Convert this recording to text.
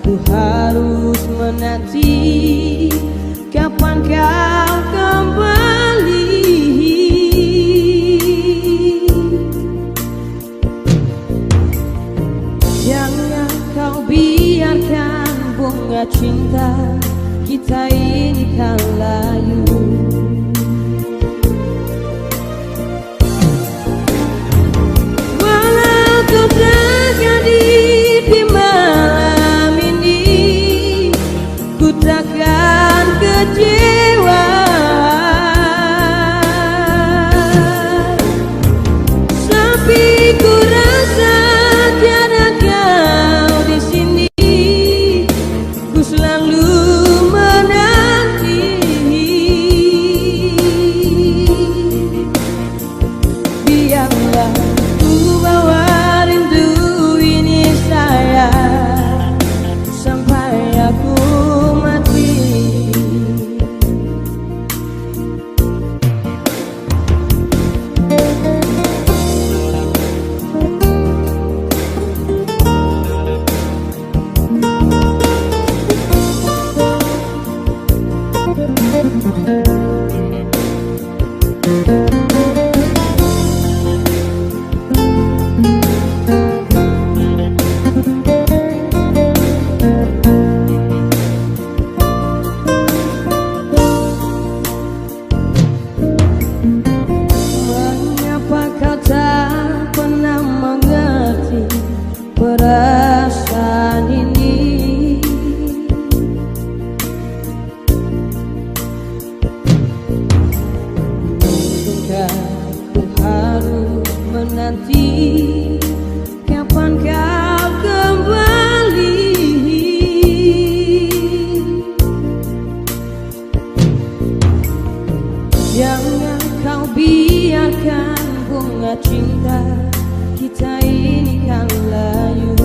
Ku harus menanti kapan kau kembali. Jangan kau biarkan bunga cinta kita ini kan layu. Walau kau terjadi di malam ini, ku takkan kecewa. Tapi ku rasa tiada kau di sini, ku selalu menanti. Biarlah ku bawa rindu ini sayang sampai aku mati. Mengapa kau tak pernah mengerti perasaan ini? Ku harus menanti kapan kau kembali. Jangan kau biarkan bunga cinta kita ini kan layu.